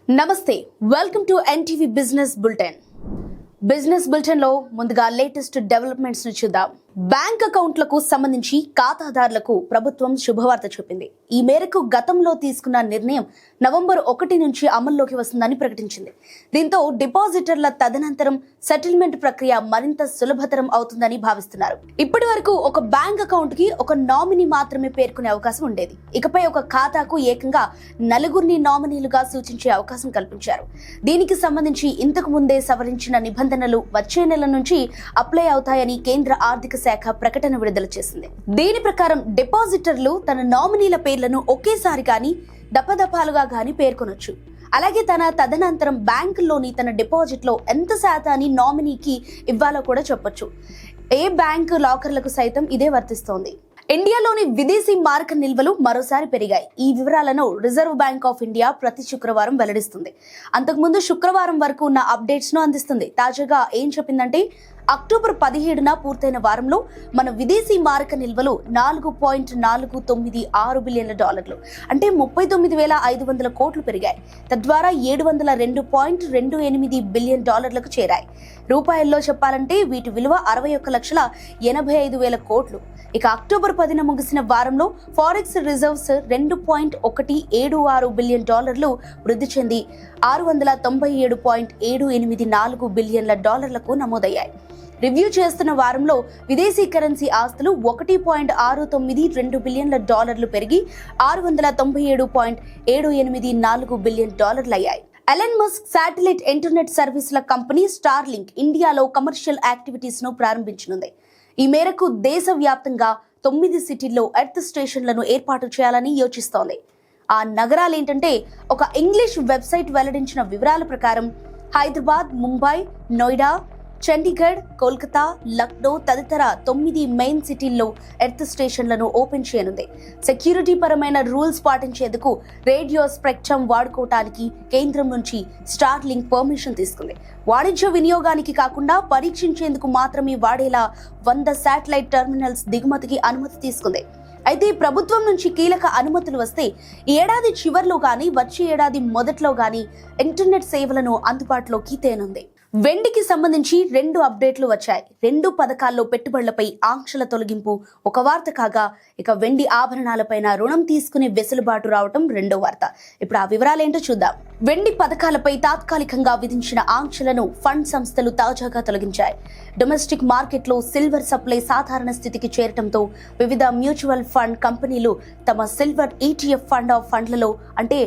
నమస్తే welcome to NTV business bulletin లో ముందుగా లేటెస్ట్ డెవలప్మెంట్స్ ను చూద్దాం. బ్యాంక్ అకౌంట్లకు సంబంధించి ఖాతాదారులకు ప్రభుత్వం శుభవార్త చెప్పింది. ఈ మేరకు గతంలో తీసుకున్న నిర్ణయం నవంబర్ 1 నుంచి అమల్లోకి వస్తుందని ప్రకటించింది. దీంతో డిపాజిటర్ల తదనంతరం సెటిల్మెంట్ ప్రక్రియ మరింత సులభతరం అవుతుందని భావిస్తున్నారు. ఇప్పటి వరకు ఒక బ్యాంక్ అకౌంట్ కి ఒక నామినీ మాత్రమే పేర్కొనే అవకాశం ఉండేది. ఇకపై ఒక ఖాతాకు ఏకంగా 4 నామినీలుగా సూచించే అవకాశం కల్పించారు. దీనికి సంబంధించి ఇంతకు ముందే సవరించిన నిబంధనలు వచ్చే నెల నుంచి అప్లై అవుతాయని కేంద్ర ఆర్థిక శాఖ ప్రకటన విడుదల చేసింది. దీని ప్రకారం డిపాజిటర్లు తన నామినీల పేర్లను ఒకేసారి గాని దఫాలుగా గాని పేర్కొనొచ్చు. అలాగే తదనంతరం బ్యాంకుల్లోని తన డిపాజిట్ లో ఎంత శాతాన్ని నామినీకి ఇవ్వాలో కూడా చెప్పొచ్చు. ఏ బ్యాంకు లాకర్లకు సైతం ఇదే వర్తిస్తోంది. ఇండియాలోని విదేశీ మారక నిల్వలు మరోసారి పెరిగాయి. ఈ వివరాలను రిజర్వ్ బ్యాంక్ ఆఫ్ ఇండియా ప్రతి శుక్రవారం వెల్లడిస్తుంది. అంతకుముందు శుక్రవారం వరకు ఉన్న అప్డేట్స్ ను అందిస్తుంది. తాజాగా ఏం చెప్పిందంటే అక్టోబర్ 17న పూర్తయిన వారంలో మన విదేశీ మారక నిల్వలు $4.496 బిలియన్ల అంటే 39,500 కోట్లు పెరిగాయి. తద్వారా $702.28 బిలియన్ చేరాయి. రూపాయల్లో చెప్పాలంటే వీటి విలువ 61,85,000 కోట్లు. ఇక అక్టోబర్ 10న ముగిసిన వారంలో ఫారెక్స్ రిజర్వ్స్ $2.176 బిలియన్ వృద్ధి చెంది $697.784 బిలియన్లకు నమోదయ్యాయి. రివ్యూ చేస్తున్న వారంలో విదేశీ కరెన్సీ ఆస్తులు $1.692 బిలియన్ల పెరిగి $697.784 బిలియన్ అయ్యాయి. ఎలన్ మస్క్ శాటిలైట్ ఇంటర్నెట్ సర్వీసుల కంపెనీ స్టార్లింక్ ఇండియాలో కమర్షియల్ యాక్టివిటీస్ ను ప్రారంభించనుంది. ఈ మేరకు దేశవ్యాప్తంగా 9 సిటీల్లో ఎర్త్ స్టేషన్లను ఏర్పాటు చేయాలని యోచిస్తోంది. ఆ నగరాలేంటంటే ఒక ఇంగ్లీష్ వెబ్సైట్ వెల్లడించిన వివరాల ప్రకారం హైదరాబాద్, ముంబై, నోయిడా, చండీగఢ్, కోల్కతా, లక్నో తదితర 9 మెయిన్ సిటీల్లో ఎర్త్ స్టేషన్లను ఓపెన్ చేయనుంది. సెక్యూరిటీ పరమైన రూల్స్ పాటించేందుకు రేడియో స్పెక్ట్రమ్ వాడుకోవటానికి కేంద్రం నుంచి స్టార్లింక్ పర్మిషన్ తీసుకుంది. వాణిజ్య వినియోగానికి కాకుండా పరీక్షించేందుకు మాత్రమే వాడేలా 100 శాటిలైట్ టెర్మినల్స్ దిగుమతికి అనుమతి తీసుకుంది. అయితే ప్రభుత్వం నుంచి కీలక అనుమతులు వస్తే ఈ ఏడాది చివర్లో గానీ వచ్చే ఏడాది మొదట్లో గానీ ఇంటర్నెట్ సేవలను అందుబాటులోకి తేనుంది. వెండికి సంబంధించి 2 అప్డేట్లు వచ్చాయి. 2 పథకాల్లో పెట్టుబడులపై ఆంక్షల తొలగింపు ఒక వార్త కాగా, ఇక వెండి ఆభరణాలపైన రుణం తీసుకునే వెసులుబాటు రావటం రెండో వార్త. ఇప్పుడు ఆ వివరాలేంటో చూద్దాం. వెండి పథకాలపై తాత్కాలికంగా విధించిన ఆంక్షలను ఫండ్ సంస్థలు తాజాగా తొలగించాయి. డొమెస్టిక్ మార్కెట్లో సిల్వర్ సప్లై సాధారణ స్థితికి చేరటంతో వివిధ మ్యూచువల్ ఫండ్ కంపెనీలు తమ సిల్వర్ ETF ఫండ్ ఆఫ్ ఫండ్లలో అంటే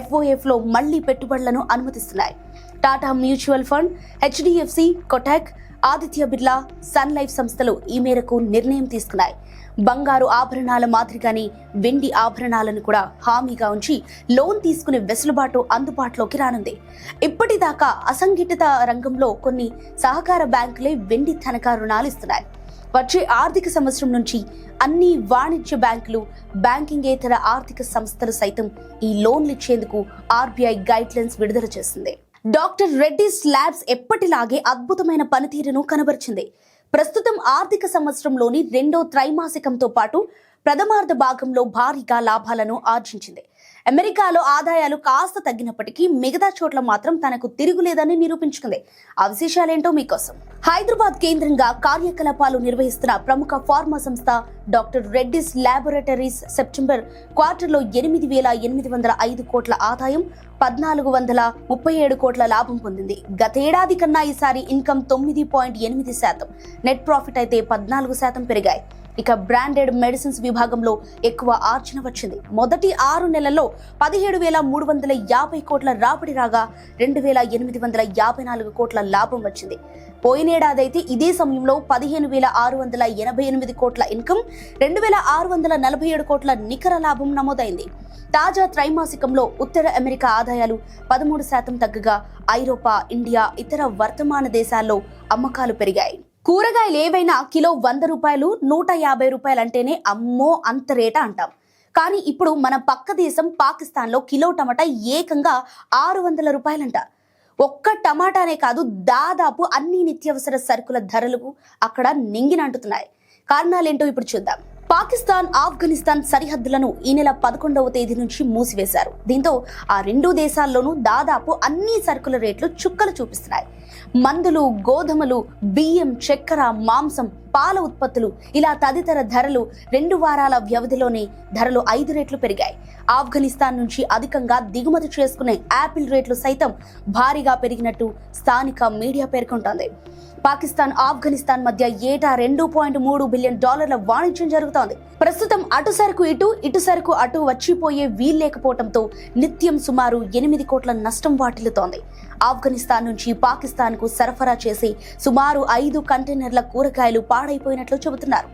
FOF లో మళ్లీ పెట్టుబడులను అనుమతిస్తున్నాయి. Tata mutual fund, HDFC, Kotak, Aditya Birla, Sun Life సంస్థలు ఈ మేరకు నిర్ణయం తీసుకున్నాయి. బంగారు ఆభరణాల మాదిరిగానే వెండి ఆభరణాలను కూడా హామీగా ఉంచి లోన్ తీసుకునే వెసులుబాటు అందుబాటులోకి రానుంది. ఇప్పటిదాకా అసంఘటిత రంగంలో కొన్ని సహకార బ్యాంకులే వెండి తనఖా రుణాలు ఇస్తున్నాయి. వచ్చే ఆర్థిక సంవత్సరం నుంచి అన్ని వాణిజ్య బ్యాంకులు, బ్యాంకింగేతర ఆర్థిక సంస్థలు సైతం ఈ లోన్లు ఇచ్చేందుకు RBI గైడ్లైన్స్ విడుదల చేసింది. డాక్టర్ రెడ్డిస్ ల్యాబ్స్ ఎప్పటిలాగే అద్భుతమైన పనితీరును కనబరిచింది. ప్రస్తుతం ఆర్థిక సంవత్సరంలోని 2వ త్రైమాసికంతో పాటు ప్రథమార్ధ భాగంలో భారీగా లాభాలను ఆర్జించింది. అమెరికాలో ఆదాయాలు కాస్త తగ్గినప్పటికీ మిగతా చోట్ల మాత్రం తనకు తిరుగులేదని నిరూపించుకుంది. ఆ విశేషాలేంటో మీకోసం. హైదరాబాద్ కేంద్రంగా కార్యకలాపాలు నిర్వహిస్తున్న ప్రముఖ ఫార్మా సంస్థ డాక్టర్ రెడ్డిస్ ల్యాబొరేటరీస్ సెప్టెంబర్ క్వార్టర్లో 8,805 కోట్ల ఆదాయం, 1,437 కోట్ల లాభం పొందింది. గతేడాది కన్నా ఈసారి ఇన్కమ్ 9.8%, నెట్ ప్రాఫిట్ అయితే 14% పెరిగాయి. ఇక బ్రాండెడ్ మెడిసిన్స్ విభాగంలో ఎక్కువ ఆర్జన వచ్చింది. మొదటి 6 నెలల్లో 17,350 కోట్ల రాబడి రాగా 2,854 కోట్ల లాభం వచ్చింది. పోయినేడాదైతే ఇదే సమయంలో 15,688 కోట్ల ఇన్కమ్, 2,647 కోట్ల నికర లాభం నమోదైంది. తాజా త్రైమాసికంలో ఉత్తర అమెరికా ఆదాయాలు 13% తగ్గగా ఐరోపా, ఇండియా, ఇతర వర్తమాన దేశాల్లో అమ్మకాలు పెరిగాయి. కూరగాయలు ఏవైనా కిలో ₹100, ₹150 అంటేనే అమ్మో అంత రేటా అంటాం. కానీ ఇప్పుడు మన పక్క దేశం పాకిస్తాన్లో కిలో టమాటా ఏకంగా ₹600 అంట. ఒక్క టమాటానే కాదు, దాదాపు అన్ని నిత్యావసర సరుకుల ధరలు అక్కడ నింగినంటున్నాయి. కారణాలేంటో ఇప్పుడు చూద్దాం. పాకిస్తాన్ ఆఫ్ఘనిస్తాన్ సరిహద్దులను ఈ నెల 11వ తేదీ నుంచి మూసివేశారు. దీంతో ఆ రెండు దేశాల్లోనూ దాదాపు అన్ని సరుకుల రేట్లు చుక్కలు చూపిస్తున్నాయి. మందులు, గోధుమలు, బియ్యం, చక్కెర, మాంసం, పాల ఉత్పత్తులు ఇలా తదితర ధరలు 2 వారాల వ్యవధిలోనే ధరలు 5 రెట్లు పెరిగాయి. ఆఫ్ఘనిస్తాన్ నుంచి అధికంగా దిగుమతి చేసుకునే యాపిల్ రేట్లు సైతం భారీగా పెరిగినట్టు స్థానిక మీడియా పేర్కొంటోంది. పాకిస్తాన్, ఆఫ్ఘనిస్తాన్ మధ్య ఏటా $2.3 బిలియన్ వాణిజ్యం జరుగుతోంది. ప్రస్తుతం అటు సరుకు ఇటు సరుకు అటు వచ్చిపోయే వీల్లేకపోవడంతో నిత్యం సుమారు 8 కోట్ల నష్టం వాటిల్లుతోంది. ఆఫ్ఘనిస్తాన్ నుంచి పాకిస్తాన్ కు సరఫరా చేసి సుమారు 5 కంటైనర్ల కూరగాయలు పాడైపోయినట్లు చెబుతున్నారు.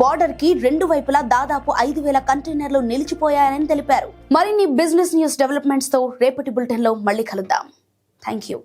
బార్డర్ కి 2 వైపులా దాదాపు 5,000 కంటైనర్లు నిలిచిపోయాయని తెలిపారు. మరిన్ని బిజినెస్ న్యూస్ డెవలప్మెంట్స్ తో రేపటి బులెటిన్ లో మళ్ళీ కలుద్దాం. Thank you.